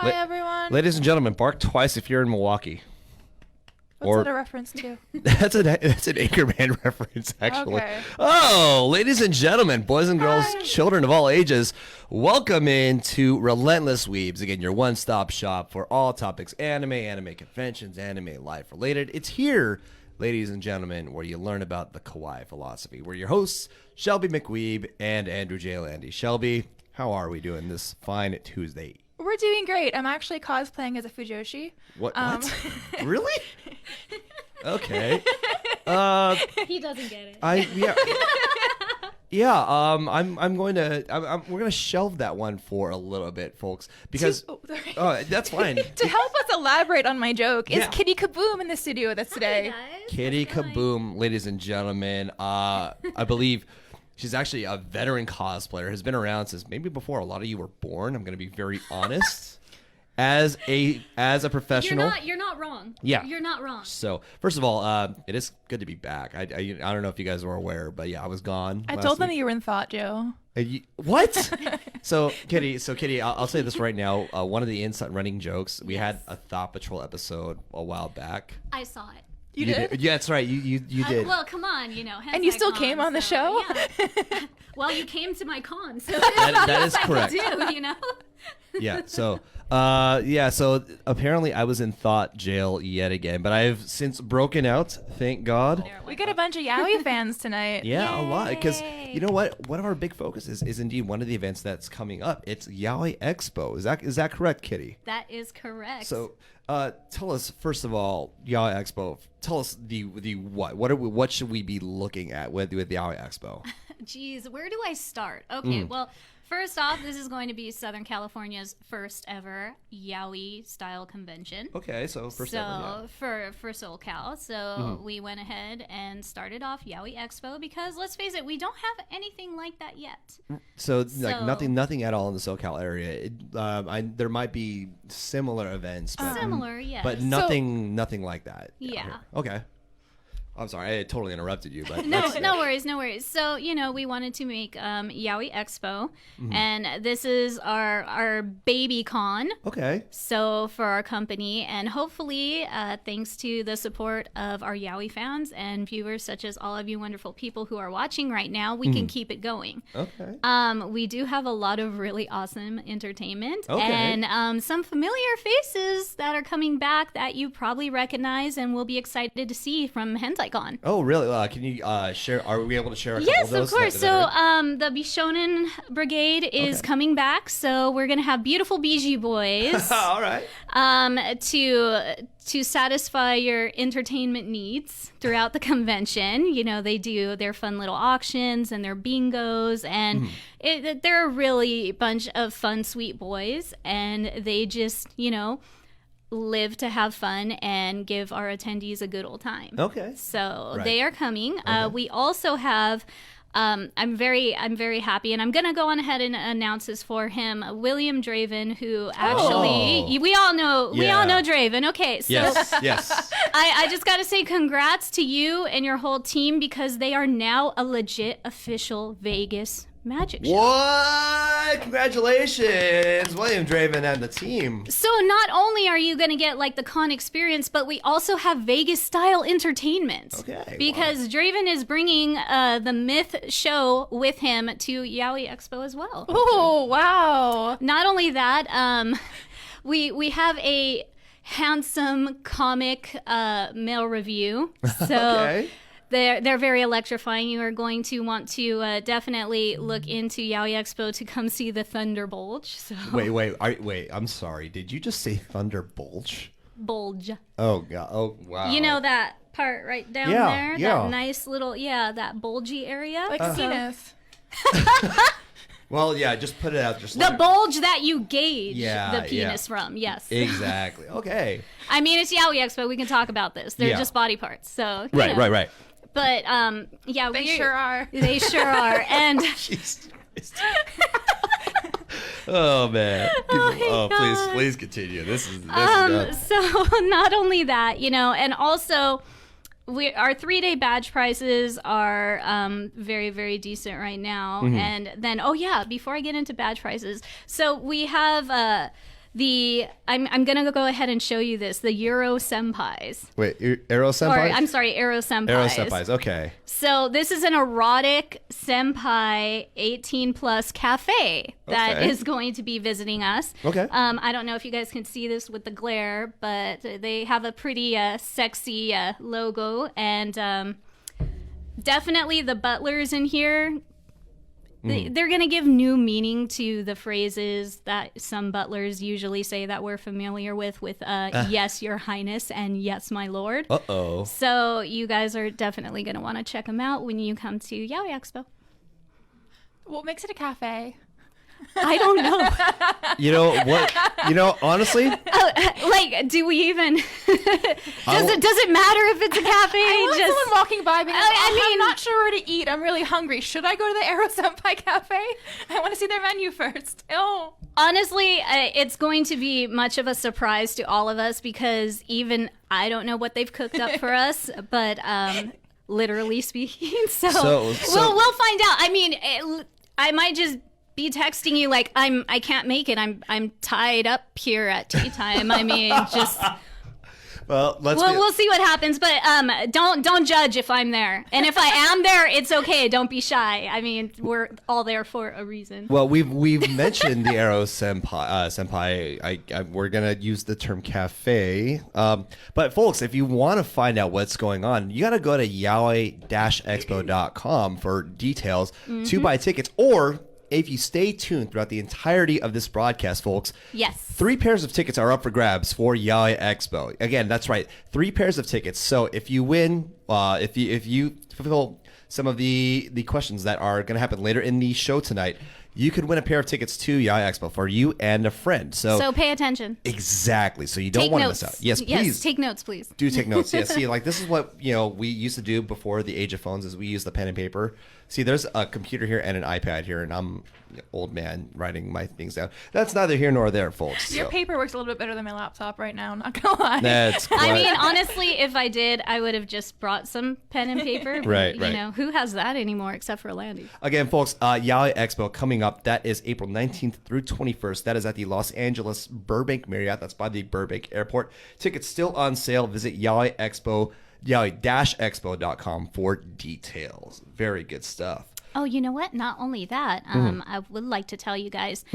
Hi, everyone. Ladies and gentlemen, bark twice if you're in Milwaukee. What's that a reference to? That's an Anchorman reference, actually. Okay. Oh, ladies and gentlemen, boys and girls, children of all ages, welcome into Relentless Weebs. Again, your one-stop shop for all topics anime conventions, anime life related. It's here, ladies and gentlemen, where you learn about the kawaii philosophy. We're your hosts, Shelby McWeeb and Andrew J. Landy. Shelby, how are we doing this fine Tuesday? We're doing great. I'm actually cosplaying as a Fujoshi. What? Really? Okay. He doesn't get it. I'm going to. We're going to shelve that one for a little bit, folks, because that's fine. To help us elaborate on my joke, is Yeah. KittyKaboom in the studio with us today? Hi, guys. KittyKaboom, ladies and gentlemen. I believe she's actually a veteran cosplayer. Has been around since maybe before a lot of you were born. I'm going to be very honest. As a professional, You're not wrong. Yeah. You're not wrong. So first of all, it is good to be back. I don't know if you guys were aware, but yeah, I was gone. I last told them week. that you were in thought, Joe. What? So Kitty, I'll say this right now. One of the inside running jokes, we had a Thought Patrol episode a while back. I saw it. You did? Yeah, that's right. You did. Well, come on, And you still came on the show? Yeah. Well, you came to my con, so that is correct. Yeah. So, So apparently, I was in thought jail yet again, but I've since broken out. Thank God. We got a bunch of Yaoi fans tonight. Yeah, a lot. Because Yay. you know what? One of our big focuses is indeed one of the events that's coming up. It's Yaoi Expo. Is that correct, Kitty? That is correct. So, tell us first of all, Yaoi Expo. Tell us the what? What should we be looking at with the Yaoi Expo? Geez, where do I start? Okay, well, first off, this is going to be Southern California's first ever Yaoi style convention. Okay, so first ever, yeah. for SoCal, so we went ahead and started off Yaoi Expo because let's face it, we don't have anything like that yet. So like nothing at all in the SoCal area. There might be similar events, but Similar, yes. but nothing like that. Yeah. Okay. I'm sorry, I totally interrupted you, but No worries. So, we wanted to make Yaoi Expo, and this is our baby con. Okay. So for our company, and hopefully, thanks to the support of our Yaoi fans and viewers, such as all of you wonderful people who are watching right now, we can keep it going. Okay. We do have a lot of really awesome entertainment Okay. and some familiar faces that are coming back that you probably recognize and will be excited to see from HentaiCon. Oh, really? Can you share? Are we able to share a couple Yes, of those? of course. that are- So the Bishonen Brigade is Okay. coming back. So we're gonna have beautiful Biji boys all right. to satisfy your entertainment needs throughout the convention. They do their fun little auctions and their bingos, and they're a really bunch of fun, sweet boys, and they just live to have fun and give our attendees a good old time. Okay. So Right. they are coming. We also have. I'm very happy, and I'm gonna go on ahead and announce this for him, William Draven, who actually we all know Draven. Okay, so Yes. I just gotta say congrats to you and your whole team because they are now a legit official Vegas magic show. What? Congratulations, William Draven and the team. So not only are you going to get like the con experience, but we also have Vegas style entertainment. Okay, Because Draven is bringing the Myth show with him to Yaoi Expo as well. Oh, wow. Not only that, we have a handsome comic male review. So Okay. they're very electrifying. You are going to want to definitely look into Yaoi Expo to come see the Thunder Bulge. So Wait. I'm sorry. Did you just say Thunder Bulge? Bulge. Oh God. Oh wow. You know that part right down Yeah, there? yeah. That nice little, that bulgy area? Like a penis. Well, yeah. Just put it out. Just The bulge that you gauge Yeah, the penis from, yes. Exactly. Okay. I mean, it's Yaoi Expo. We can talk about this. They're Yeah. just body parts. So, you know. Right. But, They sure are. They sure are. And Jesus Christ. Oh man. Please continue. This is good. so not only that, and also our 3-day badge prices are very, very decent right now. And then, before I get into badge prices, so we have I'm gonna go ahead and show you this. The Euro Senpais. Wait, Arrow Senpai? Or I'm sorry, Arrow Senpais. Arrow Senpais, okay. So this is an erotic senpai 18 plus cafe that is going to be visiting us. Okay. I don't know if you guys can see this with the glare, but they have a pretty sexy logo, and definitely the butlers in here. They're going to give new meaning to the phrases that some butlers usually say that we're familiar with yes, your highness, and yes, my lord. Uh-oh. So you guys are definitely going to want to check them out when you come to Yaoi Expo. What makes it a cafe? I don't know. You know what? You know, honestly, Like, do we even? does it matter if it's a cafe? I want someone walking by being like, I I'm not sure where to eat. I'm really hungry. Should I go to the Arrow Senpai Cafe? I want to see their menu first. Oh. Honestly, it's going to be much of a surprise to all of us because even I don't know what they've cooked up for us, but literally speaking, so we'll find out. I mean, I might just be texting you like I can't make it. I'm tied up here at tea time. I mean, just well, we'll see what happens. But don't judge if I'm there, and if I am there, it's okay. Don't be shy. I mean, we're all there for a reason. Well, we've mentioned the Arrow Senpai. We're gonna use the term cafe, but folks, if you want to find out what's going on, you gotta go to yaoi-expo.com for details to buy tickets, or if you stay tuned throughout the entirety of this broadcast, folks, yes, 3 pairs of tickets are up for grabs for Yaoi Expo. Again, that's right, 3 pairs of tickets. So if you win, if you fulfill some of the questions that are going to happen later in the show tonight, you could win a pair of tickets to Yaoi Expo for you and a friend. So pay attention. Exactly. So you don't want to miss out. Yes, please. Yes, take notes, please. Do take notes. Yeah, see, like this is what we used to do before the age of phones is we use the pen and paper. See, there's a computer here and an iPad here, and I'm an old man writing my things down. That's neither here nor there, folks. Your paper works a little bit better than my laptop right now, I'm not going to lie. That's I mean, honestly, if I did, I would have just brought some pen and paper. Right. You know, who has that anymore except for Landy? Again, folks, Yaoi Expo coming up. That is April 19th through 21st. That is at the Los Angeles Burbank Marriott. That's by the Burbank Airport. Tickets still on sale. Visit yaoi-expo.com for details. Very good stuff. Oh, you know what? Not only that, I would like to tell you guys,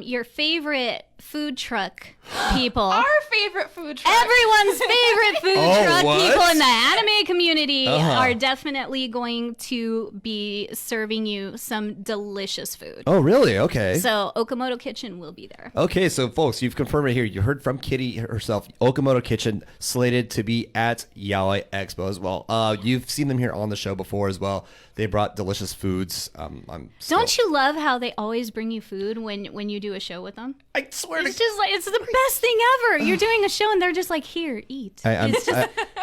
your favorite food truck people. Our favorite food truck. Everyone's favorite food truck what? people in the anime community are definitely going to be serving you some delicious food. Oh, really? Okay. So Okamoto Kitchen will be there. Okay, so folks, you've confirmed it here. You heard from Kitty herself. Okamoto Kitchen slated to be at Yaoi Expo as well. You've seen them here on the show before as well. They brought delicious foods. Don't you love how they always bring you food when you do a show with them? I swear It's just like it's the best thing ever. You're doing a show and they're just like, here, eat.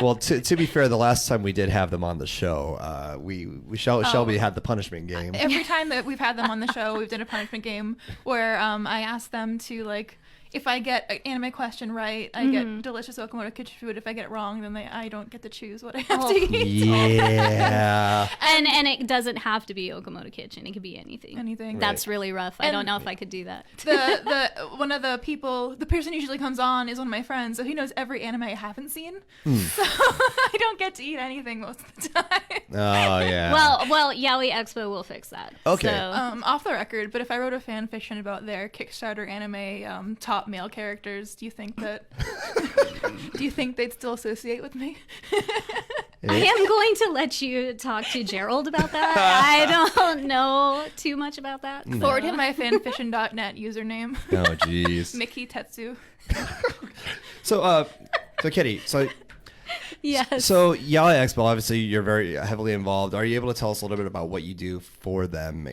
Well, to be fair, the last time we did have them on the show, Shelby had the punishment game. Every time that we've had them on the show, we've done a punishment game where I asked them to, like, if I get an anime question right, I get delicious Okamoto Kitchen food. If I get it wrong, then I don't get to choose what I have to eat. Yeah. And it doesn't have to be Okamoto Kitchen. It could be anything. Anything. That's really rough. I don't know if I could do that. One of the people, the person usually comes on is one of my friends, so he knows every anime I haven't seen. So I don't get to eat anything most of the time. Oh, yeah. Well, Yaoi Expo will fix that. Okay. So, Off the record, but if I wrote a fan fiction about their Kickstarter anime top male characters, do you think they'd still associate with me? I am going to let you talk to Gerald about that. I don't know too much about that. No. Forward him my fanfiction.net username. Oh, jeez. Mickey Tetsu. So Kitty, Yes. So Yaoi Expo, obviously you're very heavily involved. Are you able to tell us a little bit about what you do for them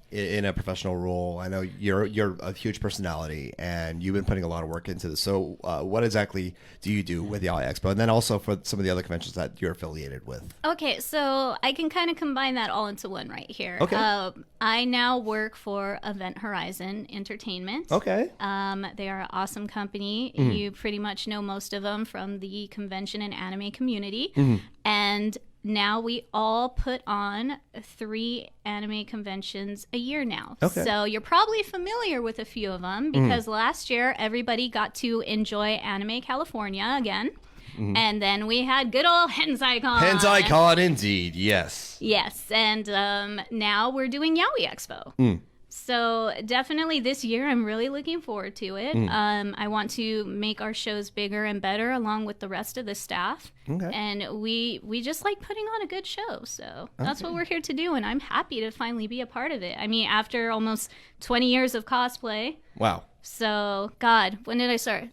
in a professional role? I know you're a huge personality and you've been putting a lot of work into this. So what exactly do you do with Yaoi Expo? And then also for some of the other conventions that you're affiliated with. Okay, so I can kind of combine that all into one right here. Okay. I now work for Event Horizon Entertainment. Okay. They are an awesome company. You pretty much know most of them from the convention and anime community. And now we all put on 3 anime conventions a year now. Okay. So you're probably familiar with a few of them because last year everybody got to enjoy Anime California again. And then we had good old HensaiCon. HensaiCon, indeed, yes. Yes, and now we're doing Yaoi Expo. So definitely this year, I'm really looking forward to it. I want to make our shows bigger and better along with the rest of the staff. Okay. And we just like putting on a good show. So that's what we're here to do. And I'm happy to finally be a part of it. I mean, after almost 20 years of cosplay. Wow. So, God, when did I start?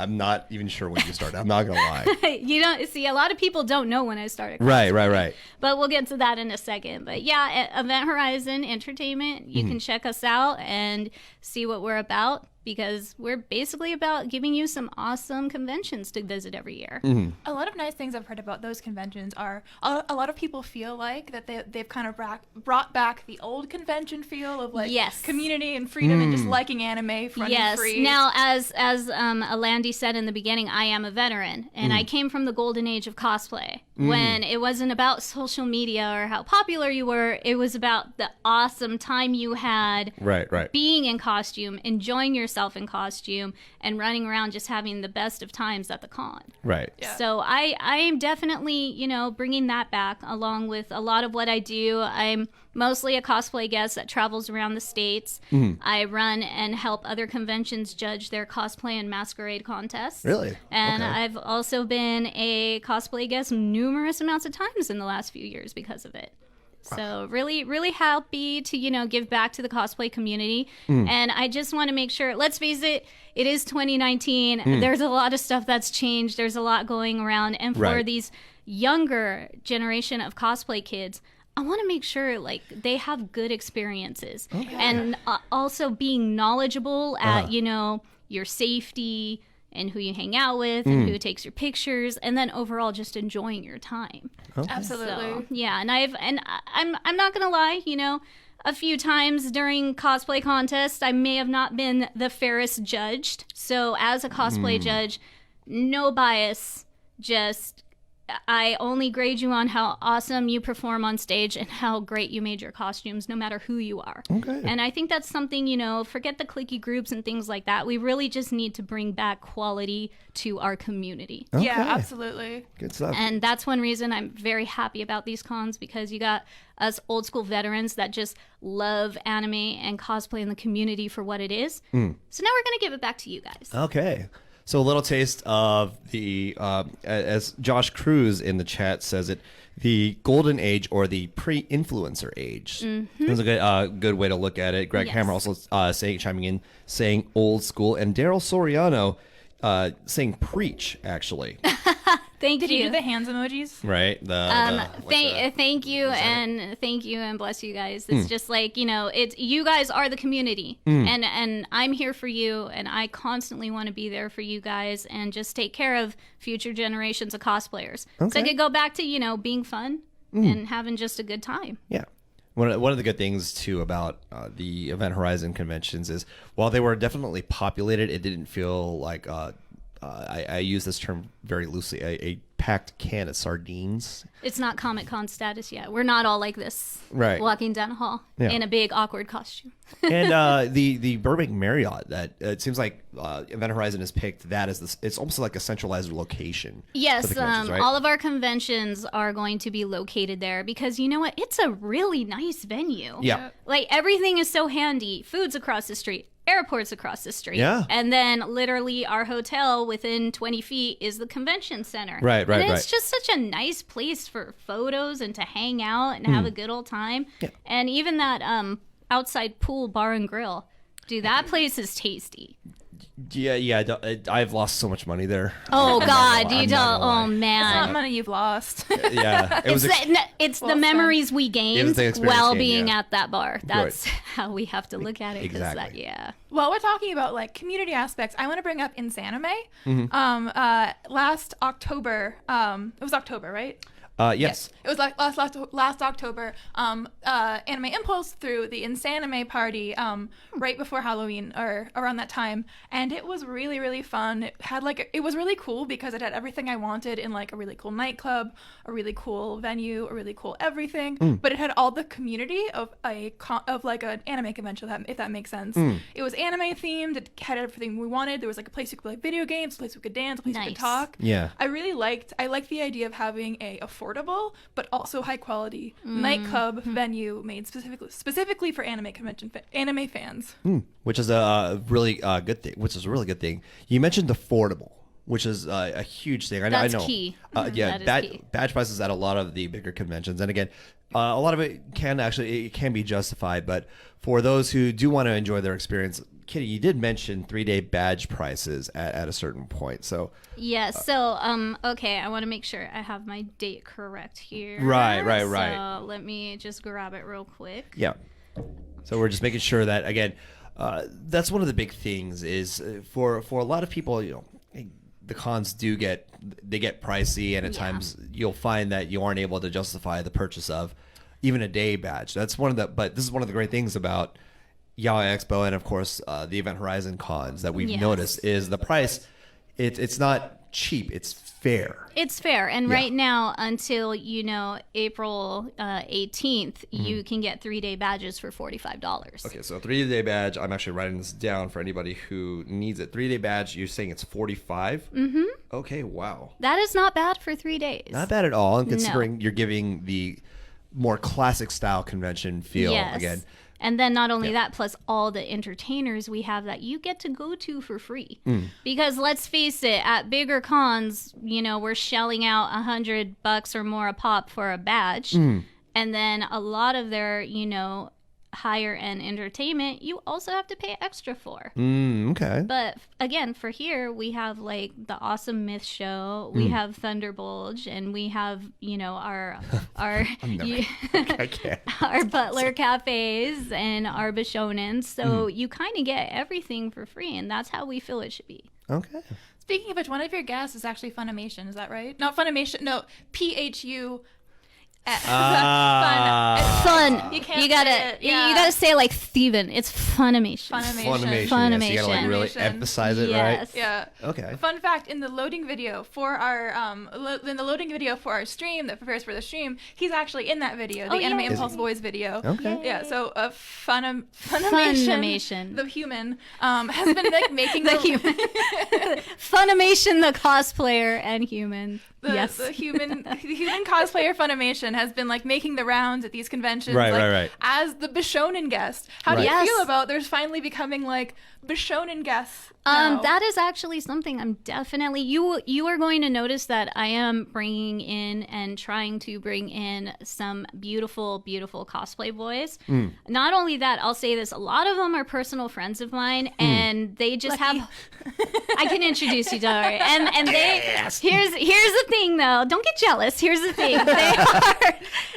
I'm not even sure when you started. I'm not gonna lie. You don't see, a lot of people don't know when I started. Right. But we'll get to that in a second. But yeah, at Event Horizon Entertainment, you can check us out and see what we're about, because we're basically about giving you some awesome conventions to visit every year. A lot of nice things I've heard about those conventions are a lot of people feel like that they've kind of brought back the old convention feel of like community and freedom and just liking anime for free. Now, as Alandi said in the beginning, I am a veteran, and I came from the golden age of cosplay when it wasn't about social media or how popular you were. It was about the awesome time you had being in costume, enjoying yourself in costume, and running around just having the best of times at the con. Right. Yeah. So I am definitely, bringing that back along with a lot of what I do. I'm mostly a cosplay guest that travels around the States. I run and help other conventions judge their cosplay and masquerade contests. Really? And Okay. I've also been a cosplay guest numerous amounts of times in the last few years because of it. So really, really happy to, give back to the cosplay community. And I just want to make sure, let's face it, it is 2019. There's a lot of stuff that's changed. There's a lot going around. And for these younger generation of cosplay kids, I want to make sure like they have good experiences. And also being knowledgeable at, your safety and who you hang out with and who takes your pictures, and then overall just enjoying your time. Absolutely. So, yeah, and I'm not gonna lie, a few times during cosplay contests, I may have not been the fairest judged. So as a cosplay judge, no bias, just I only grade you on how awesome you perform on stage and how great you made your costumes, no matter who you are. Okay. And I think that's something, forget the cliquey groups and things like that. We really just need to bring back quality to our community. Okay. Yeah, absolutely. Good stuff. And that's one reason I'm very happy about these cons, because you got us old school veterans that just love anime and cosplay in the community for what it is. So now we're going to give it back to you guys. Okay. So a little taste of the, as Josh Cruz in the chat says it, the golden age or the pre-influencer age. That's a good way to look at it. Greg Hammer also chiming in, saying old school. And Daryl Soriano saying preach, actually. Thank Did you. you do the hands emojis? Right? Thank you and bless you guys. It's just like, it's you guys are the community, and I'm here for you, and I constantly want to be there for you guys and just take care of future generations of cosplayers. So I could go back to, being fun and having just a good time. Yeah. One of the good things, too, about the Event Horizon conventions is while they were definitely populated, it didn't feel like I use this term very loosely, a packed can of sardines. It's not Comic-Con status yet. We're not all like this, right, walking down a hall in a big awkward costume. And the Burbank Marriott, that it seems like Event Horizon has picked that as it's almost like a centralized location. Yes, right? all of our conventions are going to be located there because you know what? It's a really nice venue. Yeah. Like everything is so handy. Food's across the street. Airports across the street. Yeah. And then literally our hotel within 20 feet is the convention center. Right. And it's just such a nice place for photos and to hang out and have a good old time. Yeah. And even that outside pool bar and grill. Dude, that place is tasty. Yeah. I've lost so much money there. Oh, God. You You don't. Oh, It's man. not money you've lost. Yeah. It was It's well the said. memories we It was gained the experience while gained, being yeah. at that bar. That's how we have to look at it. 'Cause Exactly. While we're talking about like community aspects, I want to bring up Insanime. Last October, it was October, right? Yes. It was like last October. Anime Impulse threw the Insanime party right before Halloween or around that time, and it was really, really fun. It was really cool because it had everything I wanted in like a really cool nightclub, a really cool venue, a really cool everything. But it had all the community of like an anime convention, if that makes sense. It was anime themed. It had everything we wanted. There was like a place we could play video games, a place we could dance, a place we could talk. Yeah. I liked the idea of having a affordable but also high quality nightclub venue made specifically for anime fans. Which is a really good thing. Which is a really good thing. You mentioned affordable, which is a huge thing. That's I know. key. Yeah, That is key. badge prices at a lot of the bigger conventions, and again, a lot of it can be justified. But for those who do want to enjoy their experience, Kitty, you did mention 3-day badge prices at a certain point. So yeah. So okay, I want to make sure I have my date correct here. Right. So let me just grab it real quick. Yeah. So we're just making sure that, again, that's one of the big things is for a lot of people, the cons get pricey, and at times you'll find that you aren't able to justify the purchase of even a day badge. But this is one of the great things about Yaoi Expo and of course the Event Horizon cons that we've noticed is the price. It's not cheap. It's fair. It's fair. And right now, until, April 18th, you can get 3-day badges for $45. Okay, so 3-day badge, I'm actually writing this down for anybody who needs it. 3-day badge, you're saying it's $45? Mm-hmm. Okay, wow. That is not bad for 3 days. Not bad at all, and considering you're giving the more classic style convention feel again. And then not only that, plus all the entertainers we have that you get to go to for free. Because let's face it, at bigger cons, we're shelling out $100 or more a pop for a badge. And then a lot of their, higher end entertainment, you also have to pay extra for. Okay. But again, for here, we have like the Awesome Myth Show, we have Thunderbulge, and we have, our I can't. our Butler cafes and our Bishonen. So you kind of get everything for free, and that's how we feel it should be. Okay. Speaking of which, one of your guests is actually Funimation. Is that right? Not Funimation. No, PHU. Fun. You can't You gotta say it. Yeah. you gotta say it like Steven. It's Funimation. Funimation. Yes, you gotta really Funimation. emphasize it, Yes. right? Yeah. Okay. Fun fact: in the loading video for our stream that prepares for the stream, he's actually in that video, the Anime yay. Impulse Boys video. Okay. Yeah. So Funimation, Funimation. the human, has been like making The human. Funimation, the cosplayer and human. Yes. the human cosplayer Funimation has been like making the rounds at these conventions, Right. as the Bishonen guest. How do you Yes. feel about there's finally becoming like Bishonen guests? That is actually something I'm definitely you are going to notice that I am bringing in and trying to bring in some beautiful cosplay boys. Not only that, I'll say this, a lot of them are personal friends of mine, and they just Lucky. have I can introduce you, don't worry. And they here's the thing though, don't get jealous. Here's the thing.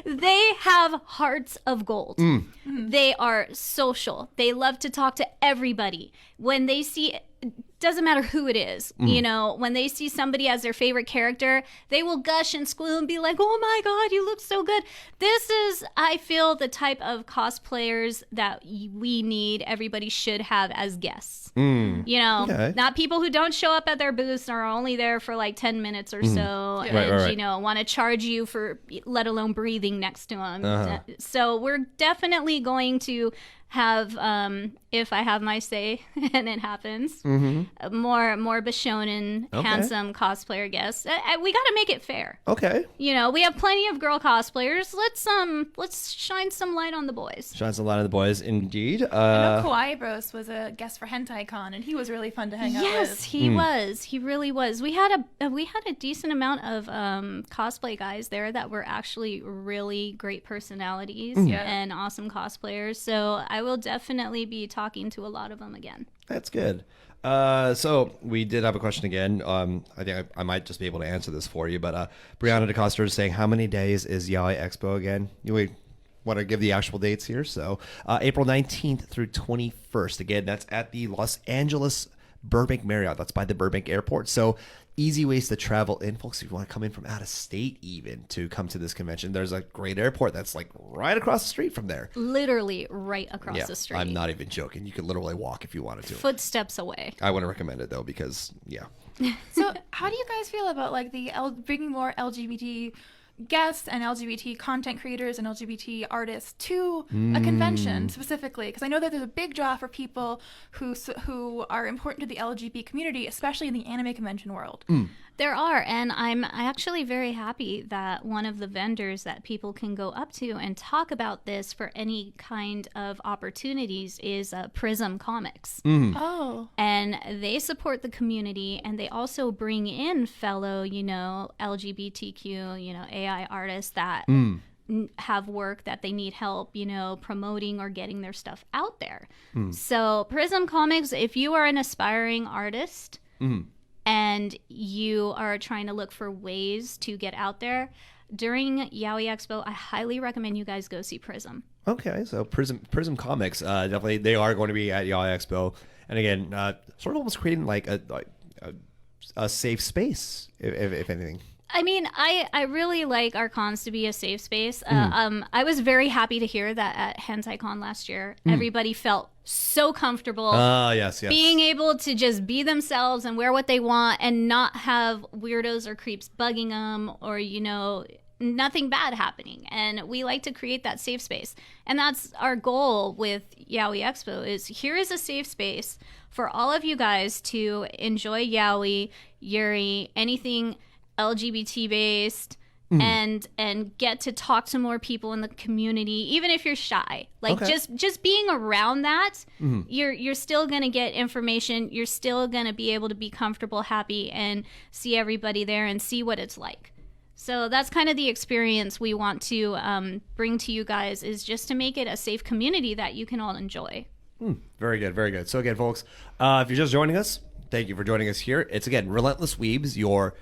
They have hearts of gold. They are social. They love to talk to everybody. When they see, doesn't matter who it is, when they see somebody as their favorite character, they will gush and squeal and be like, oh my God, you look so good. This is, I feel, the type of cosplayers that we need, everybody should have as guests. Okay. Not people who don't show up at their booths or are only there for like 10 minutes or so and, Right. want to charge you for, let alone breathing next to them. So we're definitely going to have, if I have my say, and it happens, more Bishonen handsome cosplayer guests. We got to make it fair. Okay. We have plenty of girl cosplayers. Let's shine some light on the boys. Shines a lot of the boys, indeed. I know Kawaii Bros was a guest for Hentai Con, and he was really fun to hang out with. Yes, he was. He really was. We had a decent amount of cosplay guys there that were actually really great personalities and awesome cosplayers. So I will definitely be talking to a lot of them again. That's good. So we did have a question again. I think I might just be able to answer this for you, but Brianna DeCosta is saying, how many days is Yaoi Expo again? You want to give the actual dates here? So April 19th through 21st. Again, that's at the Los Angeles Burbank Marriott. That's by the Burbank Airport. So easy ways to travel in, folks. If you want to come in from out of state even to come to this convention, there's a great airport that's like right across the street from there. Literally right across the street. I'm not even joking. You could literally walk if you wanted to. Footsteps away. I wouldn't recommend it though because, So how do you guys feel about like bringing more LGBT guests and LGBT content creators and LGBT artists to a convention specifically? Because I know that there's a big draw for people who are important to the LGBT community, especially in the anime convention world. There are, and I'm actually very happy that one of the vendors that people can go up to and talk about this for any kind of opportunities is Prism Comics. Oh. And they support the community, and they also bring in fellow, LGBTQ, AI artists that have work that they need help, promoting or getting their stuff out there. So Prism Comics, if you are an aspiring artist, and you are trying to look for ways to get out there, during Yaoi Expo, I highly recommend you guys go see Prism. Okay, so Prism Comics, definitely they are going to be at Yaoi Expo, and again, sort of almost creating like a safe space, if anything. I mean, I really like our cons to be a safe space. I was very happy to hear that at HentaiCon last year, everybody felt so comfortable Yes. being able to just be themselves and wear what they want and not have weirdos or creeps bugging them or, nothing bad happening. And we like to create that safe space. And that's our goal with Yaoi Expo is here is a safe space for all of you guys to enjoy yaoi, yuri, anything LGBT based, and get to talk to more people in the community, even if you're shy. Like just being around that, you're still gonna get information. You're still gonna be able to be comfortable, happy, and see everybody there and see what it's like. So that's kind of the experience we want to bring to you guys, is just to make it a safe community that you can all enjoy. Very good, very good. So again, folks, if you're just joining us, thank you for joining us here. It's again Relentless Weebs, your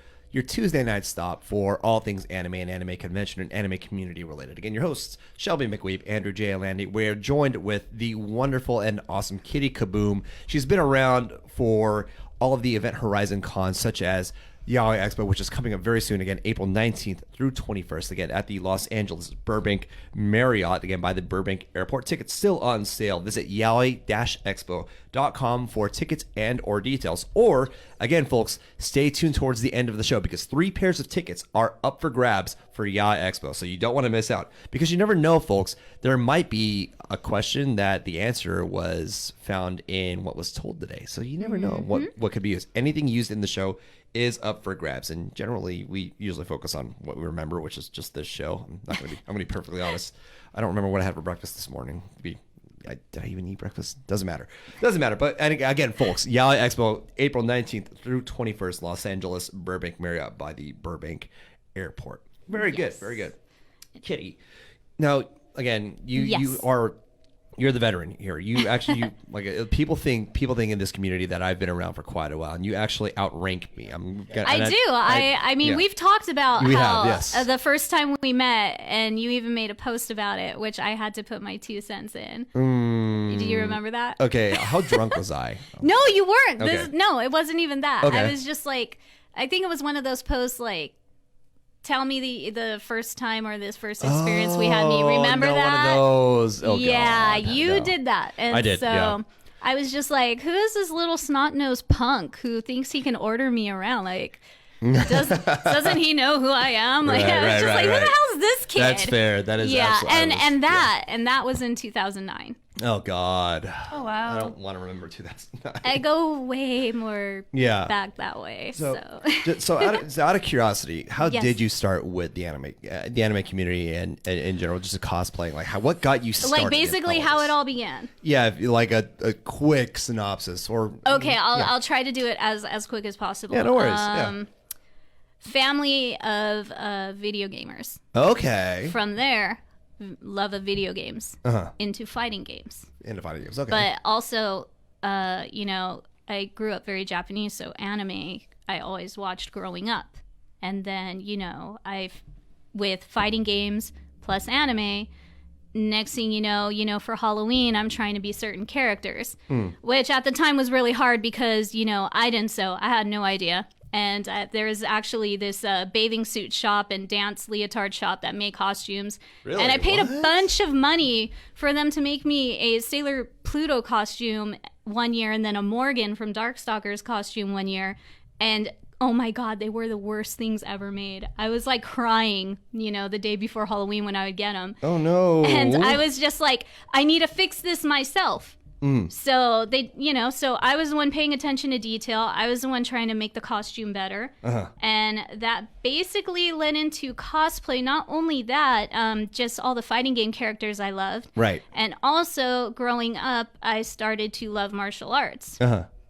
Tuesday night stop for all things anime and anime convention and anime community related. Again, your hosts, Shelby McWeeb, Andrew J. Landy. We're joined with the wonderful and awesome KittyKaboom. She's been around for all of the Event Horizon cons, such as Yaoi Expo, which is coming up very soon, again, April 19th through 21st, again, at the Los Angeles Burbank Marriott, again, by the Burbank Airport. Tickets still on sale. Visit yaoi-expo.com for tickets and or details. Or, again, folks, stay tuned towards the end of the show because 3 pairs of tickets are up for grabs for Yaoi Expo, so you don't want to miss out. Because you never know, folks, there might be a question that the answer was found in what was told today. So you never know what could be used. Anything used in the show is up for grabs, and generally we usually focus on what we remember, which is just this show. I'm gonna be perfectly honest. I don't remember what I had for breakfast this morning. Did I even eat breakfast? Doesn't matter. But and again, folks, Yaoi Expo, April 19th through 21st, Los Angeles Burbank Marriott by the Burbank Airport. Very good. Kitty, now again, you're the veteran here. You actually, people think in this community that I've been around for quite a while, and you actually outrank me. I mean, we've talked about the first time we met, and you even made a post about it, which I had to put my 2 cents in. Do you remember that? Okay, how drunk was I? No, you weren't. Okay. No, it wasn't even that. Okay. I was just like, I think it was one of those posts like, tell me the first time or this first experience we had. Me, remember that? One of those. Oh, yeah, God, you did that. And I did. So yeah. I was just like, who is this little snot-nosed punk who thinks he can order me around? Like, doesn't he know who I am? Like, I was just like, who the hell is this kid? That's fair. That is absolutely. And that was in 2009. Oh God. Oh wow. I don't want to remember 2009. I go way more back that way. So out of curiosity, how Yes. did you start with the anime community and in general, just cosplaying? Like, what got you started? Like basically how it all began. Yeah, like a quick synopsis or. Okay, I'll try to do it as quick as possible. Yeah, no worries. Family of video gamers. Okay. From there, love of video games into fighting games. Into fighting games. Okay. But also, I grew up very Japanese, so anime I always watched growing up. And then, with fighting games plus anime, next thing you know, for Halloween, I'm trying to be certain characters, which at the time was really hard because, I didn't sew. I had no idea. And there was actually this bathing suit shop and dance leotard shop that made costumes. Really? And I paid What? a bunch of money for them to make me a Sailor Pluto costume one year and then a Morgan from Darkstalkers costume one year. And oh my God, they were the worst things ever made. I was like crying, the day before Halloween when I would get them. Oh no. And I was just like, I need to fix this myself. So so I was the one paying attention to detail. I was the one trying to make the costume better. And that basically led into cosplay. Not only that, just all the fighting game characters I loved. Right. And also growing up, I started to love martial arts.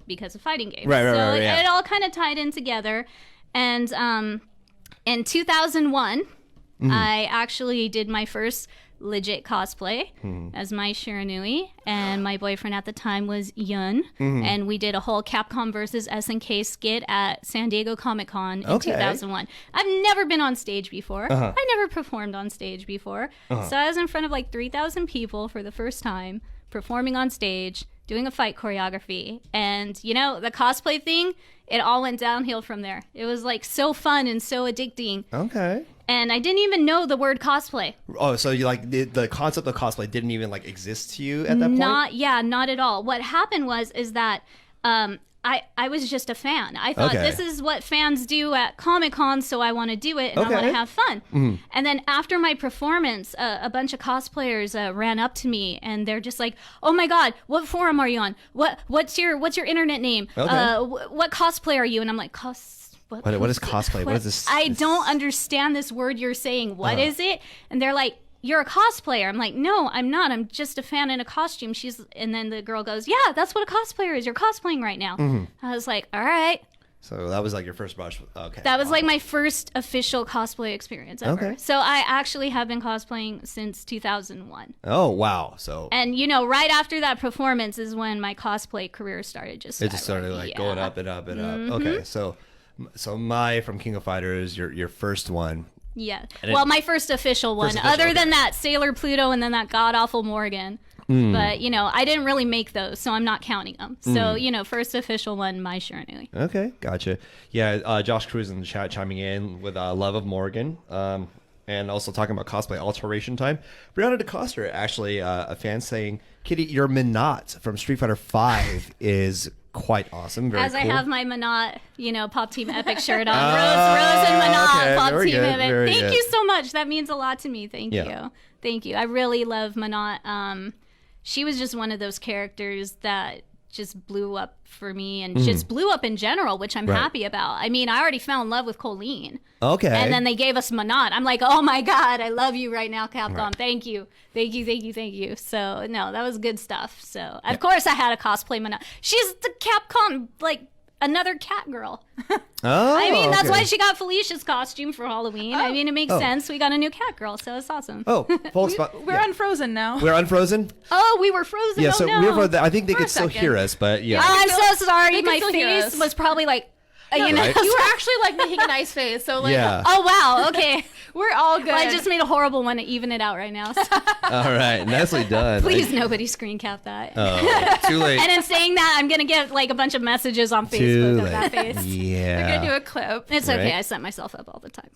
Because of fighting games. Right, so yeah. it all kind of tied in together. And in 2001, I actually did my first legit cosplay as my Shiranui, and my boyfriend at the time was Yun, and we did a whole Capcom versus SNK skit at San Diego Comic-Con in 2001. I've never been on stage before. I never performed on stage before. So I was in front of like 3,000 people for the first time, performing on stage, doing a fight choreography, and the cosplay thing, it all went downhill from there. It was like so fun and so addicting. Okay. And I didn't even know the word cosplay. Oh, so you like the concept of cosplay didn't even like exist to you at that point? Not at all. What happened is that I was just a fan. I thought this is what fans do at Comic-Con, so I want to do it and I want to have fun. And then after my performance, a bunch of cosplayers ran up to me and they're just like, "Oh my God, what forum are you on? What's your internet name? What cosplay are you?" And I'm like, What is cosplay? What is this? I don't understand this word you're saying. What is it? And they're like, "You're a cosplayer." I'm like, "No, I'm not. I'm just a fan in a costume." And then the girl goes, "Yeah, that's what a cosplayer is. You're cosplaying right now." I was like, "All right." So that was like your first brush. Okay. That was like my first official cosplay experience ever. Okay. So I actually have been cosplaying since 2001. Oh wow. So. And right after that performance is when my cosplay career started. It just started like going up and up and up. Okay, so Mai from King of Fighters, your first one. Yeah. Well, my first official one. Other than that, Sailor Pluto and then that god-awful Morgan. But, I didn't really make those, so I'm not counting them. So, first official one, my Shiranui. Okay, gotcha. Yeah, Josh Cruz in the chat chiming in with Love of Morgan. And also talking about cosplay alteration time. Brianna DeCoster, actually, a fan saying, "Kitty, your Minot from Street Fighter V is quite awesome. Very As cool. I have my Minot, Pop Team Epic shirt on. Rose and Minot, okay, Pop very Team good, Epic. very Thank good. you so much. That means a lot to me. Thank Yeah. you. Thank you. I really love Minot. She was just one of those characters that just blew up for me and just blew up in general, which I'm happy about. I mean, I already fell in love with Colleen. Okay. And then they gave us Minot. I'm like, oh my God, I love you right now, Capcom. Right. Thank you. Thank you, thank you, thank you. So, no, that was good stuff. So, of course I had a cosplay Minot. She's the Capcom, another cat girl. Oh, I mean, that's why she got Felicia's costume for Halloween. I mean, it makes sense. We got a new cat girl, so it's awesome. Oh, folks, We're unfrozen now. We're unfrozen? Oh, we were frozen. Yeah, oh, so no. we were frozen. I think they For could a still second. hear us, but yeah. I'm so sorry. They can My still hear face us. was probably No, you know. Right? you were actually making a nice face, so Yeah. Oh, wow. Okay. we're all good. Well, I just made a horrible one to even it out right now. So All right, nicely done. please, nobody screen cap that. Oh, too late. And in saying that, I'm going to get a bunch of messages on Too Facebook of late. that face. Yeah. We're gonna do a clip. It's okay. Right. I set myself up all the time.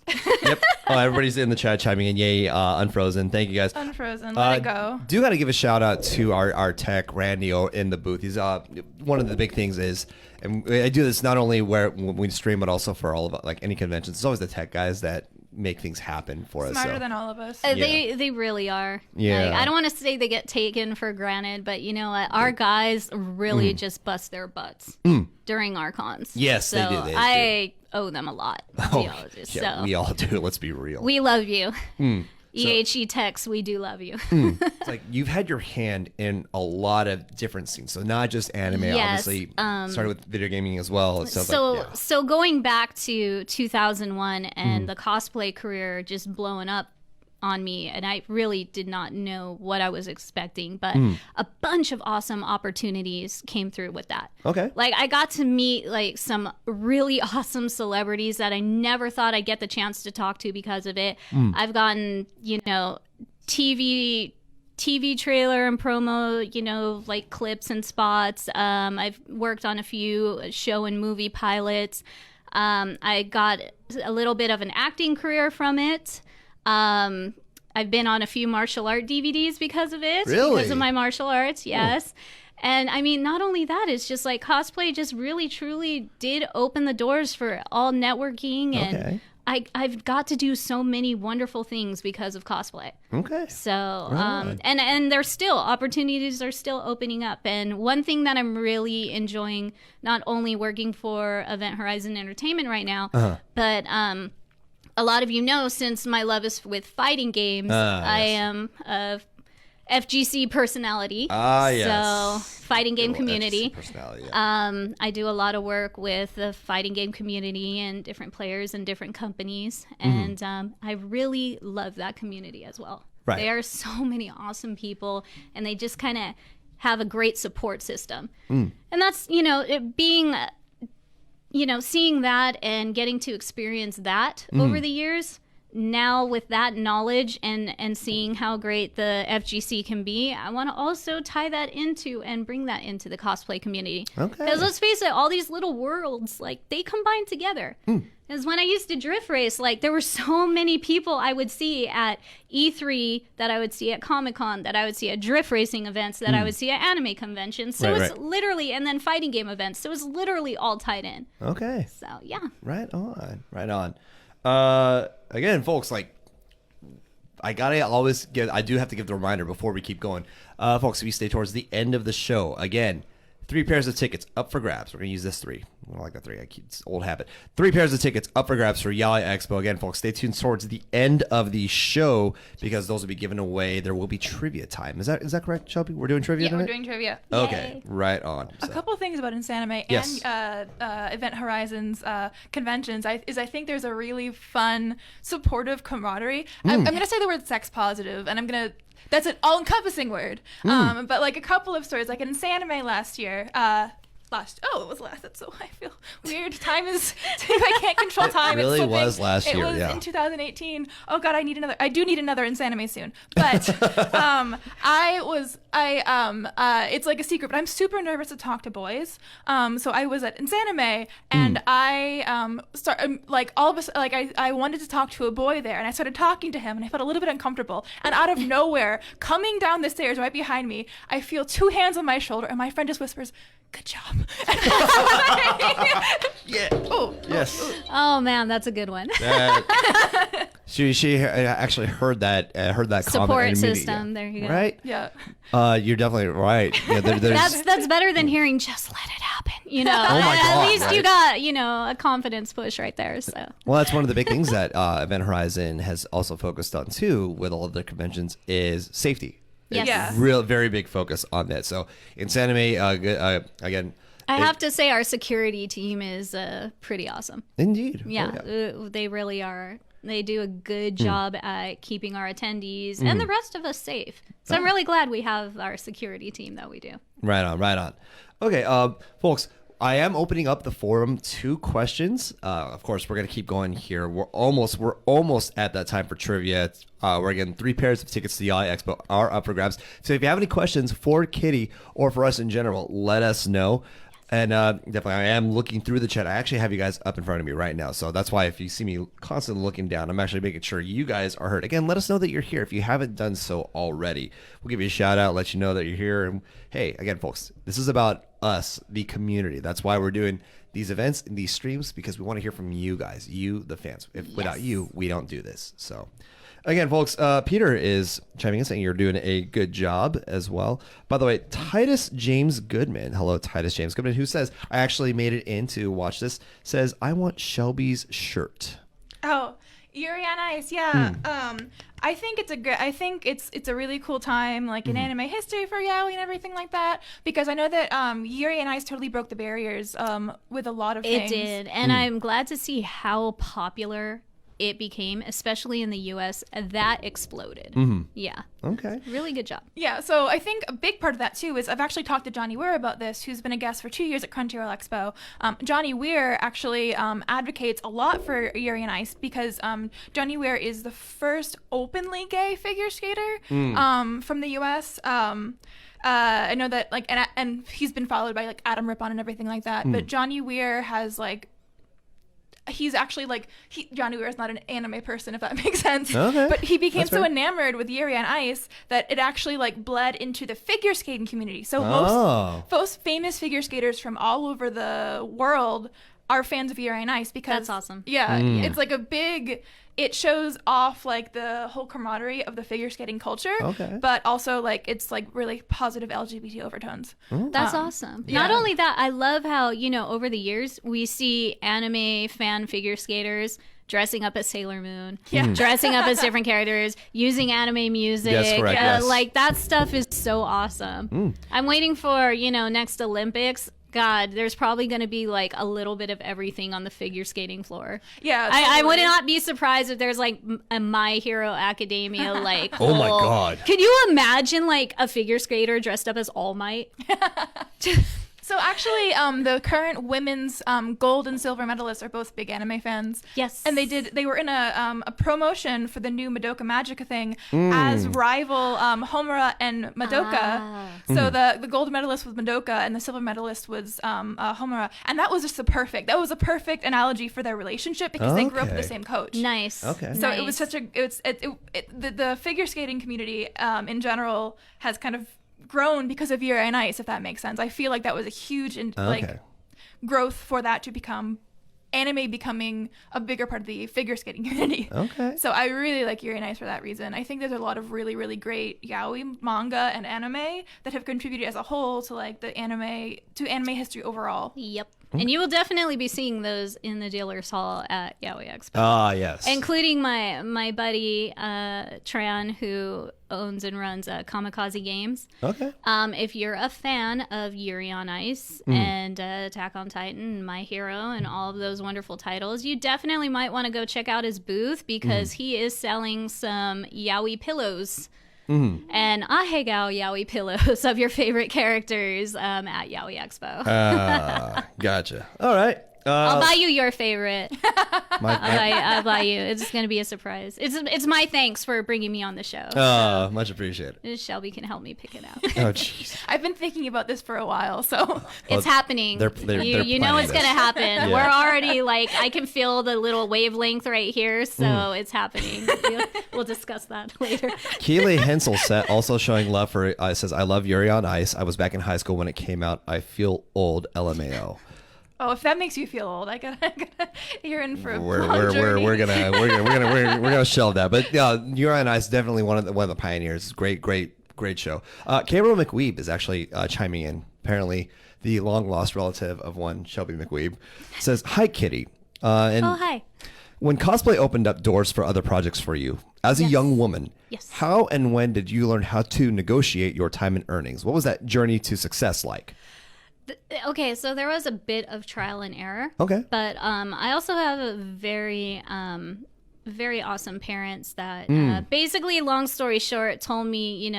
Yep. Oh, everybody's in the chat chiming in. Yay, unfrozen. Thank you guys. Unfrozen. Let it go. Do got to give a shout out to our tech Randy in the booth. He's one of the big things is, and I do this not only when we stream, but also for all of any conventions. It's always the tech guys that make things happen for us. Smarter So. than all of us. They really are. Yeah. I don't want to say they get taken for granted, but you know what? Our guys really just bust their butts during our cons. Yes, so they do. They I owe them a lot. Oh, We all do. yeah, So we all do. Let's be real. we love you. EHE Techs, we do love you. It's you've had your hand in a lot of different scenes, so not just anime. Yes, Obviously, started with video gaming as well. It sounds So going back to 2001 and the cosplay career just blowing up on me, and I really did not know what I was expecting, but a bunch of awesome opportunities came through with that. Okay. I got to meet some really awesome celebrities that I never thought I'd get the chance to talk to because of it. I've gotten, TV TV trailer and promo, you know, like clips and spots. I've worked on a few show and movie pilots. I got a little bit of an acting career from it. I've been on a few martial art DVDs because of it. Really? Because of my martial arts, yes. And I mean, not only that, it's just like cosplay just really, truly did open the doors for all networking. And I've got to do so many wonderful things because of cosplay. Okay. So, and there's still, opportunities are still opening up. And one thing that I'm really enjoying, not only working for Event Horizon Entertainment right now, but a lot of you know, since my love is with fighting games, I am a FGC personality. So fighting game community. Personality, yeah. I do a lot of work with the fighting game community and different players and different companies. And I really love that community as well. Right. There are so many awesome people, and they just kind of have a great support system. And that's, you know, it being, you know, seeing that and getting to experience that over the years. Now with that knowledge and seeing how great the FGC can be, I want to also tie that into and bring that into the cosplay community. Okay. Because let's face it, all these little worlds, like, they combine together. Because when I used to drift race, like, there were so many people I would see at E3, that I would see at Comic-Con, that I would see at drift racing events, that I would see at anime conventions. So it's literally, and then fighting game events. So it's literally all tied in. Okay. So, yeah. Right on. Right on. Again, folks, like, I do have to give the reminder before we keep going. Folks, we stay towards the end of the show. Again, 3 pairs of tickets up for grabs. We're going to use this 3. I don't like that 3. It's old habit. 3 pairs of tickets up for grabs for Yaoi Expo. Again, folks, stay tuned towards the end of the show because those will be given away. There will be trivia time. Is that correct, Shelby? We're doing trivia tonight? We're doing trivia. Okay, Yay. right on. A couple of things about Insanime and Event Horizon's conventions I think there's a really fun, supportive camaraderie. I'm going to say the word sex positive, and that's an all-encompassing word. But like a couple of stories, like in Insanime last year, it was last. That's so I feel weird. Time is I can't control time. It really it's was last year. It was yeah. in 2018. Oh God, I do need another Insanime soon. But it's like a secret. But I'm super nervous to talk to boys. So I was at Insanime and I I wanted to talk to a boy there, and I started talking to him, and I felt a little bit uncomfortable. And out of nowhere, coming down the stairs right behind me, I feel 2 hands on my shoulder, and my friend just whispers, "Good job." Yeah. Oh. Yes. Oh man, that's a good one. She actually heard that comment. Support system. There you go. Right? Yeah. You're definitely right. Yeah, That's better than hearing "just let it happen." You know, Oh my at God, least right? you got, you know, a confidence push right there. So. Well, that's one of the big things that Event Horizon has also focused on too, with all of their conventions, is safety. Yes. Yeah. Very big focus on that. So Insanime, again. I have to say our security team is pretty awesome. Indeed. Yeah, they really are. They do a good job at keeping our attendees and the rest of us safe. So I'm really glad we have our security team that we do. Right on. Okay, folks, I am opening up the forum to questions. Of course, we're gonna keep going here. We're almost at that time for trivia. We're getting 3 pairs of tickets to the Yaoi Expo are up for grabs. So if you have any questions for Kitty or for us in general, let us know. And definitely, I am looking through the chat. I actually have you guys up in front of me right now. So that's why if you see me constantly looking down, I'm actually making sure you guys are heard. Again, let us know that you're here if you haven't done so already. We'll give you a shout out, let you know that you're here. And hey, again, folks, this is about us, the community. That's why we're doing these events and these streams, because we want to hear from you guys, you, the fans. Without you, we don't do this. So again, folks, Peter is chiming in saying you're doing a good job as well. By the way, Titus James Goodman, hello, Titus James Goodman, who says, I actually made it in to watch this, says, I want Shelby's shirt. Oh, Yuri on Ice, yeah. I think it's a really cool time, like in anime history for Yaoi and everything like that, because I know that Yuri on Ice totally broke the barriers with a lot of things. It did, and I'm glad to see how popular it became, especially in the US, that exploded. Yeah. Okay. Really good job. Yeah, so I think a big part of that too is I've actually talked to Johnny Weir about this, who's been a guest for 2 years at Crunchyroll Expo. Johnny Weir actually advocates a lot for Yuri on Ice because Johnny Weir is the first openly gay figure skater from the U.S. I know that and he's been followed by like Adam Rippon and everything like that. But Johnny Weir has he's actually Johnny Weir is not an anime person, if that makes sense. Okay. But he became That's so fair. enamored with Yuri on Ice that it actually bled into the figure skating community. So most famous figure skaters from all over the world are fans of Yuri on Ice because That's awesome. Yeah, it's like a big. It shows off the whole camaraderie of the figure skating culture, but also it's really positive LGBT overtones. That's awesome. Yeah. Not only that, I love how, over the years we see anime fan figure skaters dressing up as Sailor Moon, dressing up as different characters, using anime music. Yes, correct, yes. That stuff is so awesome. I'm waiting for, next Olympics. God, there's probably going to be a little bit of everything on the figure skating floor. Yeah, I would not be surprised if there's a My Hero Academia Oh my God. Can you imagine a figure skater dressed up as All Might? So actually, the current women's gold and silver medalists are both big anime fans. Yes. And they were in a promotion for the new Madoka Magica thing as rival Homura and Madoka. So the gold medalist was Madoka and the silver medalist was Homura. And that was just that was a perfect analogy for their relationship because they grew up with the same coach. Nice. Okay. So it was the figure skating community in general has kind of grown because of Yuri on Ice, if that makes sense. I feel like that was a huge growth for that to become anime becoming a bigger part of the figure skating community. Okay. So I really like Yuri on Ice for that reason. I think there's a lot of really, really great yaoi manga and anime that have contributed as a whole to anime history overall. Yep. And you will definitely be seeing those in the dealer's hall at Yaoi Expo. Ah, yes. Including my buddy Tran, who owns and runs Kamikaze Games. Okay. If you're a fan of Yuri on Ice and Attack on Titan and My Hero and all of those wonderful titles, you definitely might want to go check out his booth because he is selling some yaoi pillows. And ahegao yaoi pillows of your favorite characters at Yaoi Expo. Gotcha. All right. I'll buy you your favorite. I'll buy you. It's going to be a surprise. It's my thanks for bringing me on the show. Much appreciated. Shelby can help me pick it out. Oh, jeez. I've been thinking about this for a while, so It's happening. They're you know it's going to happen. Yeah. We're already I can feel the little wavelength right here, so it's happening. We'll discuss that later. Keeley Hensel also showing love for says, I love Yuri on Ice. I was back in high school when it came out. I feel old, LMAO. Oh, if that makes you feel old, I gotta you're in for a We're long journey. gonna shelve that. But yeah, Yuri on Ice is definitely one of the pioneers. Great show. Cameron McWeeb is actually chiming in. Apparently, the long lost relative of one Shelby McWeeb says, "Hi, Kitty." Hi. When cosplay opened up doors for other projects for you, as a young woman, how and when did you learn how to negotiate your time and earnings? What was that journey to success like? Okay, so there was a bit of trial and error. Okay. But I also have a very awesome parents that basically, long story short, told me,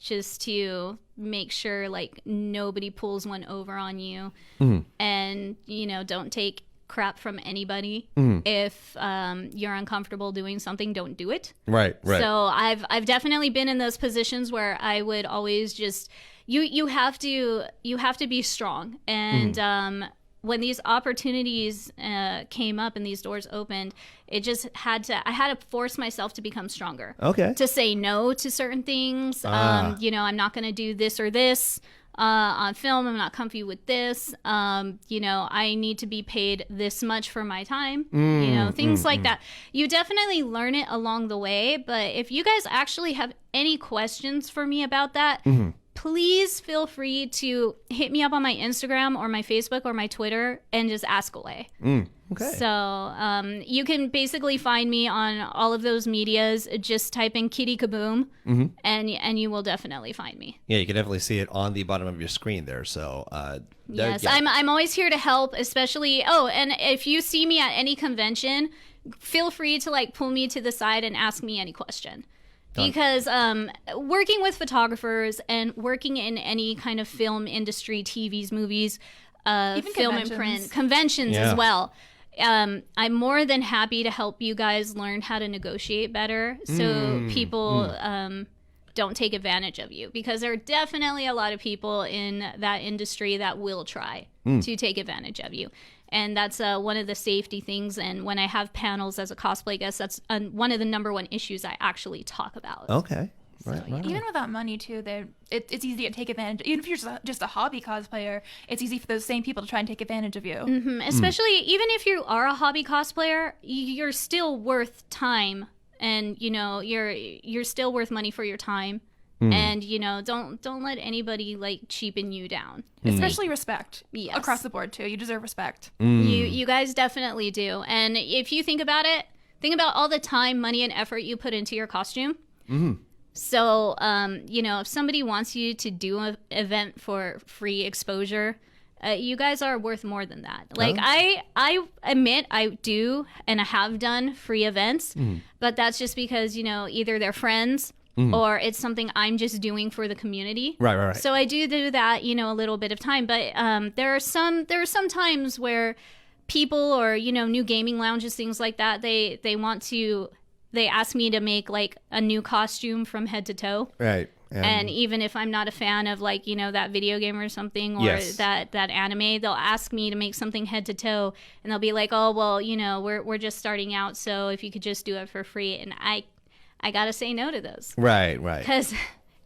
just to make sure nobody pulls one over on you and, don't take crap from anybody. If you're uncomfortable doing something, don't do it. Right. So I've definitely been in those positions where I would always just you have to be strong. And when these opportunities came up and these doors opened, I had to force myself to become stronger. Okay. To say no to certain things. I'm not going to do this or this on film. I'm not comfy with this. I need to be paid this much for my time. Things like that. You definitely learn it along the way. But if you guys actually have any questions for me about that, please feel free to hit me up on my Instagram or my Facebook or my Twitter and just ask away. Okay. So you can basically find me on all of those medias. Just type in KittyKaboom and you will definitely find me. Yeah, you can definitely see it on the bottom of your screen there. So yes, I'm always here to help, especially. Oh, and if you see me at any convention, feel free to like pull me to the side and ask me any question. Because working with photographers and working in any kind of film industry, TVs, movies, Even film and print, conventions as well. I'm more than happy to help you guys learn how to negotiate better so people don't take advantage of you. Because there are definitely a lot of people in that industry that will try to take advantage of you. And that's one of the safety things. And when I have panels as a cosplay guest, that's one of the number one issues I actually talk about. Okay. Right. Even without money, too, it's easy to take advantage. Even if you're just a hobby cosplayer, it's easy for those same people to try and take advantage of you. Especially even if you are a hobby cosplayer, you're still worth time. And, you know, you're still worth money for your time. And, you know, don't let anybody like cheapen you down. Especially respect. Yes. Across the board too. You deserve respect. You guys definitely do. And if you think about it, think about all the time, money, and effort you put into your costume. So, you know, if somebody wants you to do an event for free exposure, you guys are worth more than that. Like, I admit I do and I have done free events, but that's just because, you know, either they're friends or it's something I'm just doing for the community. Right. So I do that, you know, a little bit of time. But there are some times where people or, you know, new gaming lounges, things like that, they ask me to make like a new costume from head to toe. Right. And even if I'm not a fan of like, you know, that video game or something or that anime, they'll ask me to make something head to toe and they'll be like, oh, well, you know, we're just starting out. So if you could just do it for free. And I got to say no to those. Right. Because,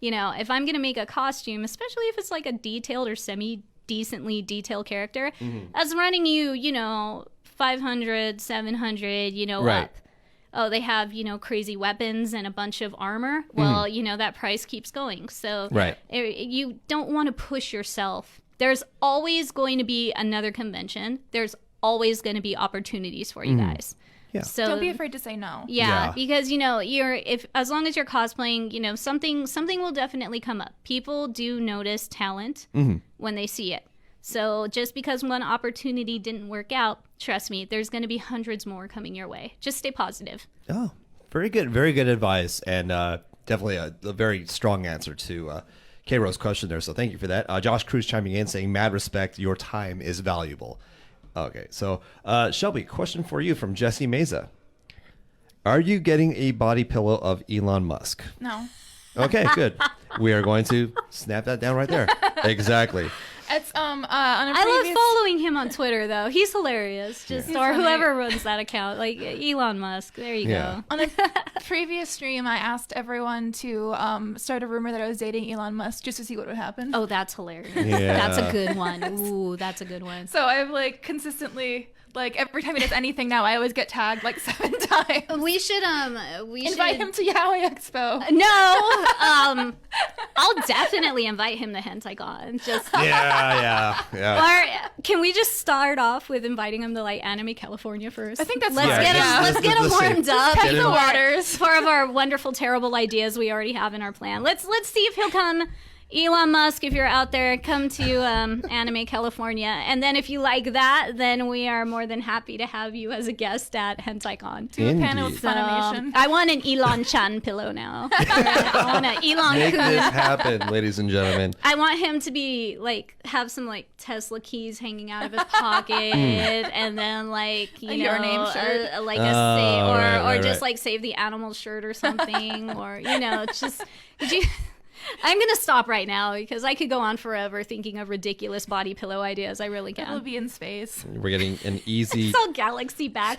you know, if I'm going to make a costume, especially if it's like a detailed or semi-decently detailed character, that's running you know, 500, 700, you know, up. Oh, they have, you know, crazy weapons and a bunch of armor. Well, you know, that price keeps going. So you don't want to push yourself. There's always going to be another convention. There's always going to be opportunities for you guys. Yeah. So Don't be afraid to say no. Yeah, because, you know, as long as you're cosplaying, you know, something will definitely come up. People do notice talent when they see it. So just because one opportunity didn't work out, trust me, there's going to be hundreds more coming your way. Just stay positive. Oh, very good. Very good advice. And definitely a very strong answer to K-Rose question there. So thank you for that. Josh Cruz chiming in saying, mad respect, your time is valuable. Okay. So Shelby, question for you from Jesse Meza. Are you getting a body pillow of Elon Musk? No. Okay, good. We are going to snap that down right there. Exactly. It's on a I previous... love following him on Twitter though. He's hilarious. Just or funny. whoever runs that account, like Elon Musk. There you go. On a previous stream, I asked everyone to start a rumor that I was dating Elon Musk just to see what would happen. Oh, that's hilarious. Yeah. That's a good one. Ooh, that's a good one. So I've like consistently, like every time he does anything now, I always get tagged like 7 times. We should Invite him to Yaoi Expo. No, I'll definitely invite him to HentaiCon. Just Yeah. Or can we just start off with inviting him to like Anime California first? I think that's let's get him warmed up. Test the waters. For of our wonderful, terrible ideas we already have in our plan. Let's see if he'll come. Elon Musk, if you're out there, come to Anime California. And then if you like that, then we are more than happy to have you as a guest at HentaiCon. Do a panel of Funimation. I want an Elon-chan pillow now. I want an Elon Make Kun. this happen, ladies and gentlemen. I want him to be like have some like Tesla keys hanging out of his pocket, and then like you know Your Name shirt. like a save, or just right. like Save the Animals shirt or something, or you know, it's just. I'm going to stop right now because I could go on forever thinking of ridiculous body pillow ideas. I really It'll can. be in space. We're getting an easy, It's all galaxy back.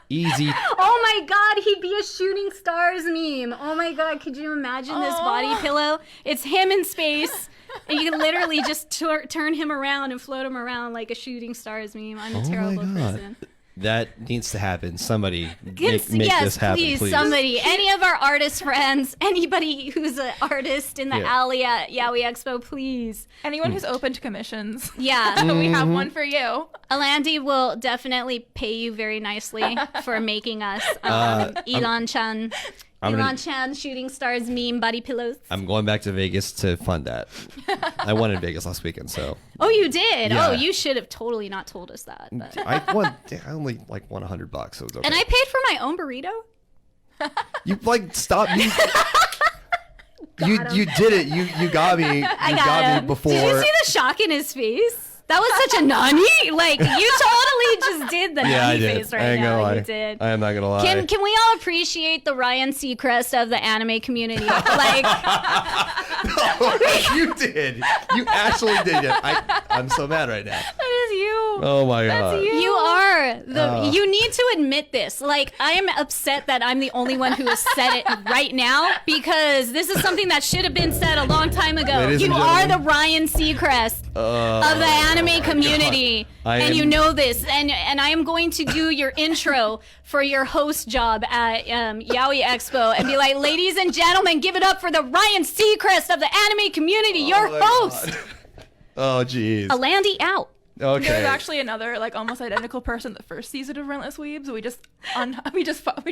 easy. Oh my god, he'd be a shooting stars meme. Oh my god, could you imagine this body pillow? It's him in space. And you can literally just turn him around and float him around like a shooting stars meme. I'm a terrible person. That needs to happen. Somebody make Yes, this happen, please, somebody. Any of our artist friends, anybody who's an artist in the alley at Yaoi Expo, please. Anyone who's open to commissions. Yeah. We have one for you. Alandi will definitely pay you very nicely for making us Elon-chan Iran Chan shooting stars meme body pillows. I'm going back to Vegas to fund that. I won in Vegas last weekend, so. Oh, you did? Yeah. Oh, you should have totally not told us that. But. I only like won $100, so it was okay. And I paid for my own burrito. You like stop. You did it. You got me. You got me before. Did you see the shock in his face? That was such a nani. Like, you totally just did the nani face right now. You did. I am not gonna lie. Can we all appreciate the Ryan Seacrest of the anime community? Like, no, you did. You actually did it. I'm so mad right now. that is you. Oh my god. That's you. You are. You need to admit this. Like, I am upset that I'm the only one who has said it right now, because this is something that should have been said a long time ago. You are the Ryan Seacrest of the anime community, and you know this. And I am going to do your intro for your host job at Yaoi Expo and be like, ladies and gentlemen, give it up for the Ryan Seacrest of the anime community, your host. Oh, jeez. Alandy out. Okay. There's actually another like almost identical person the first season of Relentless Weebs. We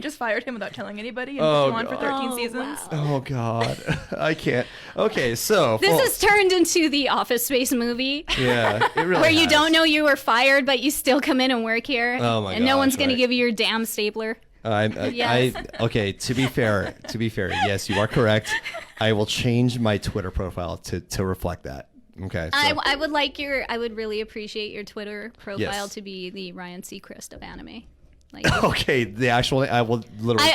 just fired him without telling anybody and put him on for 13 seasons. Wow. Oh god. I can't. Okay, so This has turned into the Office Space movie. Yeah, it really Where you has. don't know you were fired, but you still come in and work here. Oh my And no one's gosh, going to right. give you your damn stapler. Yes. Okay, to be fair, yes, you are correct. I will change my Twitter profile to reflect that. Okay. So. I would really appreciate your Twitter profile Yes. to be the Ryan Seacrest of anime. Like, Okay, the actual I will literally.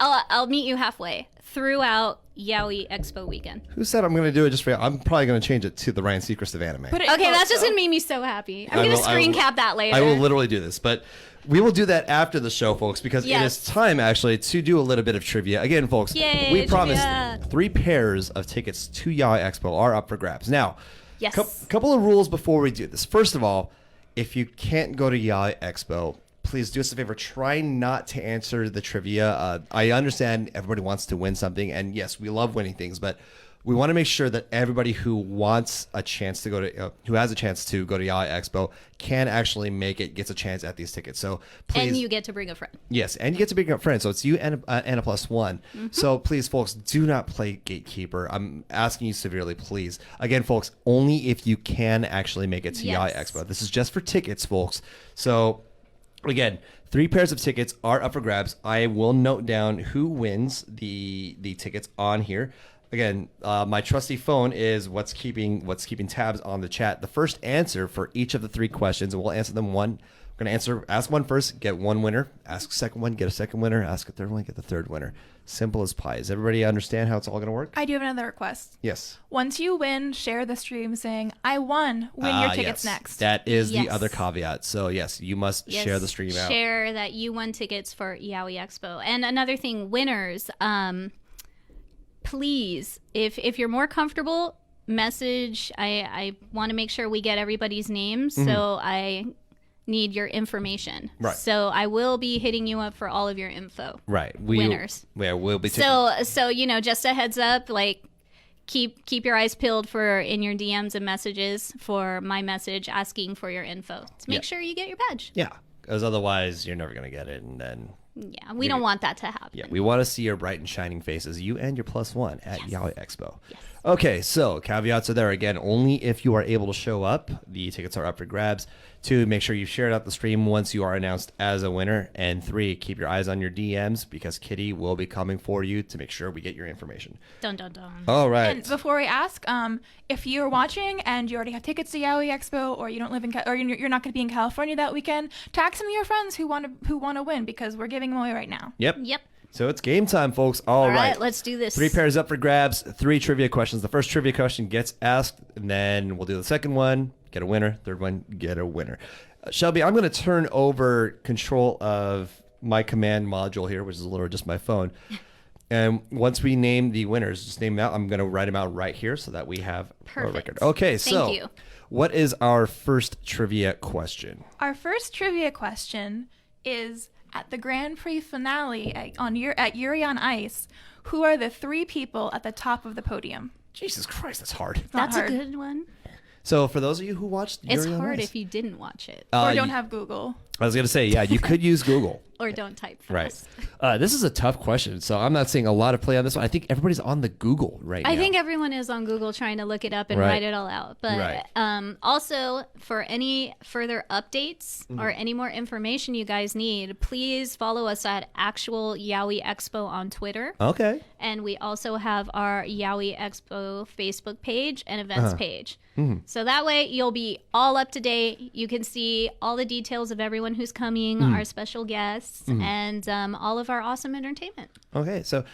I'll meet you halfway throughout Yaoi Expo weekend. Who said I'm going to do it just for you? I'm probably going to change it to the Ryan Seacrest of anime. Put it in Okay, that quotes, just though. made me so happy. I'm going to screen cap that later. I will literally do this, but we will do that after the show, folks, because it is time actually to do a little bit of trivia. Again, folks, Yay, we promised trivia. 3 pairs of tickets to Yaoi Expo are up for grabs. Now, Yes. couple of rules before we do this. First of all, if you can't go to Yaoi Expo, please do us a favor. Try not to answer the trivia. I understand everybody wants to win something, and yes, we love winning things, but we want to make sure that everybody who wants a chance to go to, who has a chance to go to Yaoi Expo, can actually make it, gets a chance at these tickets. So please, And you get to bring a friend. yes, and you get to bring up friends. So it's you and a plus one. So please, folks, do not play gatekeeper. I'm asking you severely, please. Again, folks, only if you can actually make it to Yaoi Expo. This is just for tickets, folks. So again, 3 pairs of tickets are up for grabs. I will note down who wins the tickets on here. Again, my trusty phone is what's keeping tabs on the chat. The first answer for each of the 3 questions, and we'll answer them one. We're gonna ask one first, get one winner. Ask a second one, get a second winner. Ask a third one, get the third winner. Simple as pie. Does everybody understand how it's all gonna work? I do have another request. Yes. Once you win, share the stream saying, I won. Win your yes. tickets next. That is the Yes. other caveat. So yes, you must share the stream out. Share that you won tickets for Yaoi Expo. And another thing, winners, please, if you're more comfortable, message. I want to make sure we get everybody's names, so I need your information. Right. So I will be hitting you up for all of your info. Right. Winners. Yeah, we'll be taking. So just a heads up, like keep your eyes peeled for in your DMs and messages for my message asking for your info to make sure you get your badge. Yeah, because otherwise you're never gonna get it, and then. Yeah, we don't want that to happen. Yeah, we want to see your bright and shining faces, you and your plus one at Yaoi Expo. Yes. Okay, so caveats are there again. Only if you are able to show up. The tickets are up for grabs. 2, make sure you shared out the stream once you are announced as a winner. And 3, keep your eyes on your DMs because Kitty will be coming for you to make sure we get your information. Dun dun dun. All right. And before we ask, if you're watching and you already have tickets to Yaoi Expo, or you don't live in, or you're not going to be in California that weekend, tag some of your friends who want to win, because we're giving them away right now. Yep. Yep. So it's game time, folks. All right. Let's do this. 3 pairs up for grabs. 3 trivia questions. The first trivia question gets asked, and then we'll do the second one. Get a winner. Third one. Get a winner. Shelby, I'm going to turn over control of my command module here, which is literally just my phone. And once we name the winners, just name them out. I'm going to write them out right here so that we have a record. Okay, so Thank you. What is our first trivia question? Our first trivia question is, at the Grand Prix finale at Yuri on Ice, who are the 3 people at the top of the podium? Jesus Christ, that's hard. Not That's hard. a good one. So for those of you who watched It's Yuri on hard Ice, if you didn't watch it. Or don't have Google. I was gonna say, yeah, you could use Google. Or don't type Right. fast. This is a tough question, so I'm not seeing a lot of play on this one. I think everybody's on the Google right now. I think everyone is on Google trying to look it up and Right. write it all out. But Right. Also, for any further updates or any more information you guys need, please follow us at Actual Yaoi Expo on Twitter. Okay. And we also have our Yaoi Expo Facebook page and events page. So that way you'll be all up to date. You can see all the details of everyone who's coming, our special guests, and all of our awesome entertainment. Okay, so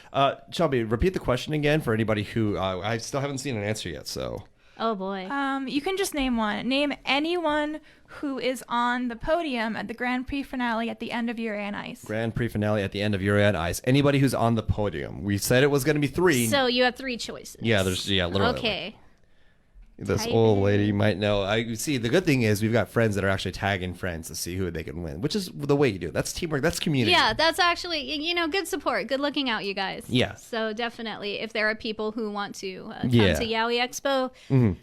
Shelby, repeat the question again for anybody who I still haven't seen an answer yet. So. Oh boy. You can just name one. Name anyone who is on the podium at the Grand Prix finale at the end of Yaoi on Ice. Grand Prix finale at the end of Yaoi on Ice. Anybody who's on the podium. We said it was going to be 3. So you have 3 choices. Yeah, literally. Okay. This Type old it. lady might know. I see. The good thing is we've got friends that are actually tagging friends to see who they can win, which is the way you do it. That's teamwork. That's community. Yeah, that's actually, good support. Good looking out, you guys. Yeah. So definitely, if there are people who want to come Yeah. to Yaoi Expo,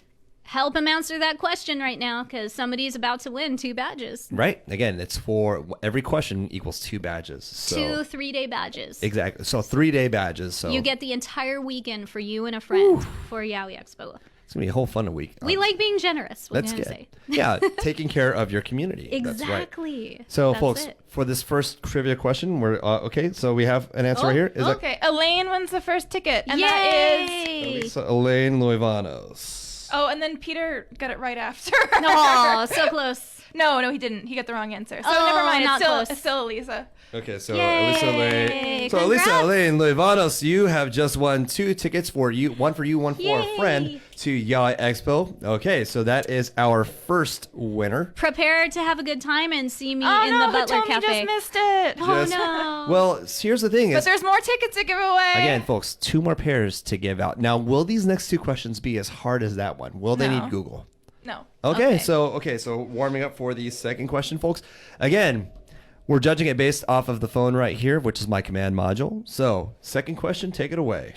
help them answer that question right now, because somebody's about to win 2 badges. Right. Again, it's for every question equals 2 badges. So 2 3-day badges. exactly. So 3-day badges. So You get the entire weekend for you and a friend for Yaoi Expo. it's gonna be a whole fun week. We like being generous. What That's can I good. say? Yeah, taking care of your community. That's right. Exactly. So, That's folks, it. for this first trivia question, we're okay. So we have an answer right here. Is Okay, Elaine wins the first ticket, and Yay! that is. So Elaine Loivanos. Oh, and then Peter got it right after. Oh, so close. No, he didn't. He got the wrong answer. So Oh, never mind. not close. It's still Elisa. Okay, so Yay! Elisa Elaine. So Congrats. Elisa Elaine Loivanos, you have just won 2 tickets for you, one for you, one for Yay! a friend to Yaoi Expo. Okay, so that is our first winner. Prepare to have a good time and see me Oh in no, the Butler Hitomi Cafe. just missed it. Oh Just- no. Well, here's the thing: But is there's more tickets to give away. again, folks, 2 more pairs to give out. Now, will these next 2 questions be as hard as that one? Will they No. need Google? No. Okay, so warming up for the second question, folks. Again, we're judging it based off of the phone right here, which is my command module. So, second question, take it away.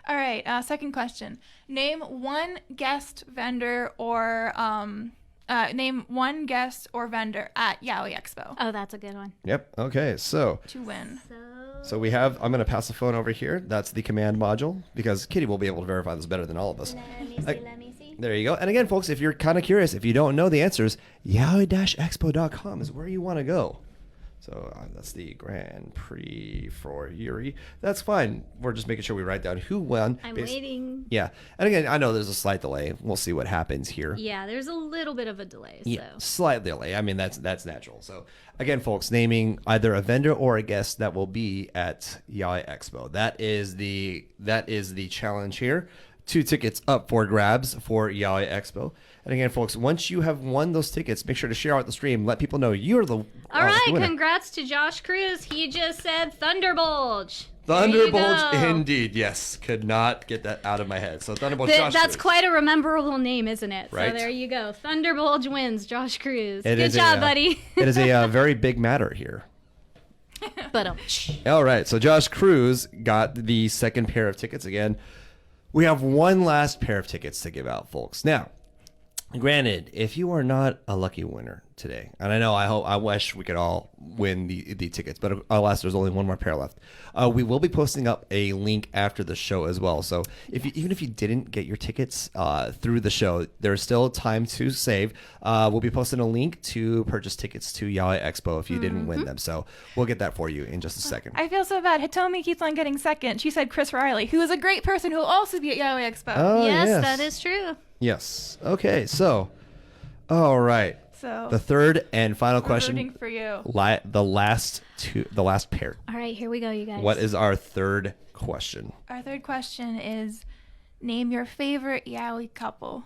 All right. Second question. Name one guest vendor or name one guest or vendor at Yaoi Expo Oh, that's a good one. Yep. Okay. So to win. we have. I'm going to pass the phone over here. That's the command module because Kitty will be able to verify this better than all of us. Let me see. There you go. And again, folks, if you're kind of curious, if you don't know the answers, yaoi-expo.com is where you want to go. So that's the Grand Prix for Yuri. That's fine. We're just making sure we write down who won. I'm waiting. Yeah. And again, I know there's a slight delay. We'll see what happens here. Yeah, there's a little bit of a delay. So. Yeah, slight delay. I mean, that's natural. So again, folks, naming either a vendor or a guest that will be at Yaoi Expo. That is the challenge here. 2 tickets up for grabs for Yaoi Expo. And again, folks, once you have won those tickets, make sure to share out the stream. Let people know you're the All right, the winner. congrats to Josh Cruz. He just said Thunderbulge. Thunderbulge, There you go. indeed. Yes, could not get that out of my head. So Thunderbulge, Josh That's Cruz. quite a memorable name, isn't it? Right. So there you go. Thunderbulge wins, Josh Cruz. It Good is job, buddy. It is a very big matter here. But All right, so Josh Cruz got the second pair of tickets again. We have one last pair of tickets to give out, folks. Now, granted, if you are not a lucky winner today, and I wish we could all win the tickets, but alas, there's only one more pair left. We will be posting up a link after the show as well. So even if you didn't get your tickets through the show, there's still time to save. We'll be posting a link to purchase tickets to Yaoi Expo if you didn't win them. So we'll get that for you in just a second. I feel so bad. Hitomi keeps on getting second. She said Chris Riley, who is a great person who will also be at Yaoi Expo. Oh, yes, that is true. Yes. Okay. So, all right. So The third and final we're question. rooting for you. The last pair. All right, here we go, you guys. What is our third question? Our third question is, name your favorite yaoi couple,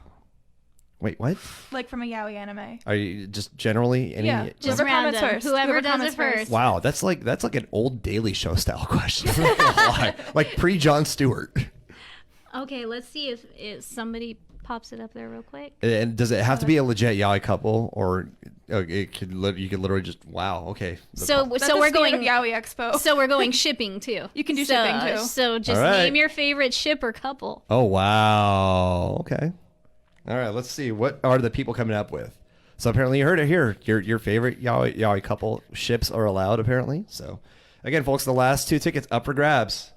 Wait, what? like from a yaoi anime. Are you just generally any? Yeah, Just Whoever comments random. first. Whoever does comments it first. Wow, that's like an old Daily Show style question. I'm not gonna lie. Like pre Jon Stewart. Okay, let's see if somebody pops it up there real quick. And does it have to be a legit yaoi couple, or you could literally just okay? So That's so the we're standard going Yaoi Expo. so we're going shipping too. You can do shipping, too. So just All right. name your favorite ship or couple. Oh wow, okay. All right, let's see. What are the people coming up with? So apparently you heard it here. Your favorite yaoi couple ships are allowed, apparently. So, again, folks, the last 2 tickets up for grabs.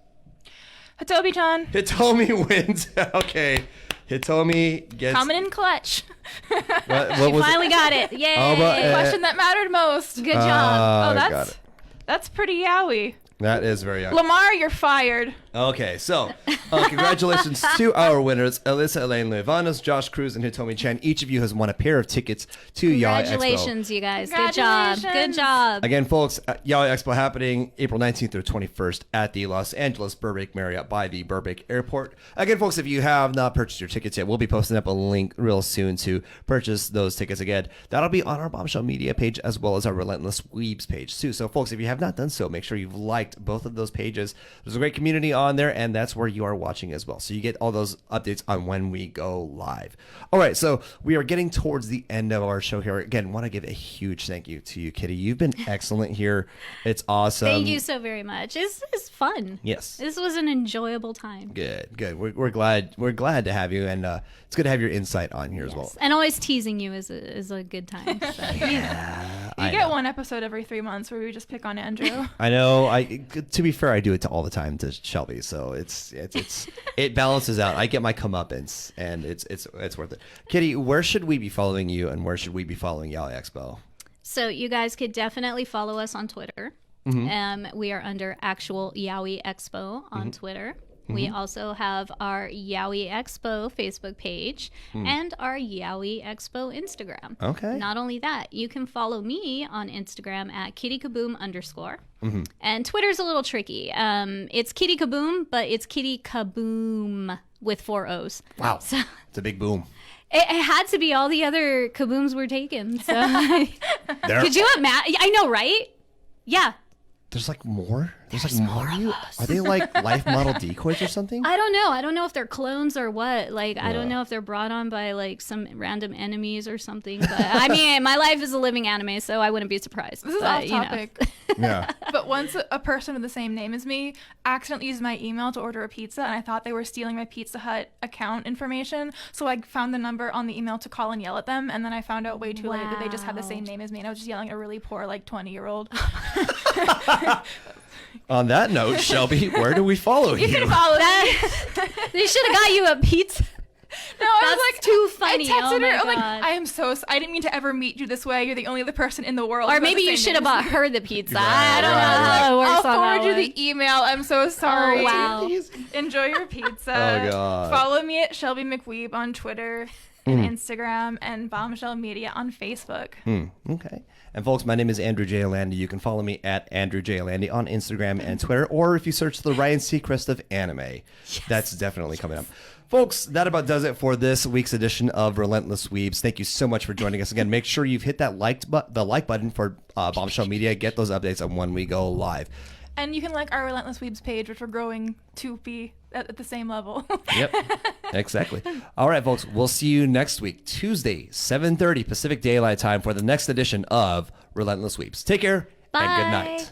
Hitomi-chan. Hitomi wins. Okay. Hitomi gets... Coming in clutch. What She was finally it? got it. Yay. Oh, but, The question that mattered most. Good job. Oh, got it. that's pretty yaoi. That is very young. Lamar, you're fired. Okay, so congratulations to our winners, Alyssa Elaine Levanos, Josh Cruz, and Hitomi Chan. Each of you has won a pair of tickets to Yaoi Expo. Congratulations, you guys. Good job. Good job. Again, folks, Yaoi Expo happening April 19th through 21st at the Los Angeles Burbank Marriott by the Burbank Airport. Again, folks, if you have not purchased your tickets yet, we'll be posting up a link real soon to purchase those tickets. Again, that'll be on our Bombshell Media page as well as our Relentless Weebs page too. So, folks, if you have not done so, make sure you've liked both of those pages. There's a great community on there, and that's where you are watching as well. So you get all those updates on when we go live. All right, so we are getting towards the end of our show here. Again, want to give a huge thank you to you, Kitty. You've been excellent here. It's awesome. Thank you so very much. It's fun. Yes. This was an enjoyable time. Good. We're glad to have you, and it's good to have your insight on here as well. And always teasing you is a good time. So, You get one episode every 3 months where we just pick on Andrew. I know. To be fair, I do it all the time to Shelby, so it balances out. I get my comeuppance, and it's worth it. Kitty, where should we be following you, and where should we be following Yaoi Expo? So you guys could definitely follow us on Twitter. We are under actual Yaoi Expo on Twitter. We also have our Yaoi Expo Facebook page and our Yaoi Expo Instagram. Okay. Not only that, you can follow me on Instagram at KittyKaboom_. And Twitter's a little tricky. It's KittyKaboom, but it's KittyKaboom with 4 O's. Wow. So It's a big boom. it had to be. All the other Kabooms were taken. So There- could you imagine? I know, right? Yeah. There's like more? There's like more of you? Are they like life model decoys or something? I don't know. I don't know if they're clones or what. Like, I don't know if they're brought on by like some random enemies or something. But I mean, my life is a living anime, so I wouldn't be surprised. This is But, off topic. Yeah. But once a person with the same name as me accidentally used my email to order a pizza, and I thought they were stealing my Pizza Hut account information. So I found the number on the email to call and yell at them, and then I found out way too late that they just had the same name as me, and I was just yelling at a really poor, like, 20-year-old. On that note, Shelby, where do we follow you? You can follow That, they should have got you a pizza. No, I That's was like, too funny. I texted Oh my her, I'm like, God. I am so, I didn't mean to ever meet you this way. You're the only other person in the world. Or who has maybe the you same should have name as bought me. her the pizza. Right, I don't know right, how it works I'll on that forward you one. the email. I'm so sorry. Oh, wow. Enjoy your pizza. Oh, God. Follow me at Shelby McWeeb on Twitter and Instagram, and Bombshell Media on Facebook. Okay. And folks, my name is Andrew J. Alandi. You can follow me at Andrew J. Alandi on Instagram and Twitter, or if you search the Ryan Seacrest of anime, that's definitely coming up. Folks, that about does it for this week's edition of Relentless Weebs. Thank you so much for joining us again. Make sure you've hit that the like button for Bombshell Media. Get those updates on when we go live. And you can like our Relentless Weebs page, which we're growing to be at the same level. Yep, exactly. All right, folks, we'll see you next week, Tuesday, 7:30 Pacific Daylight Time for the next edition of Relentless Weebs. Take care and good night.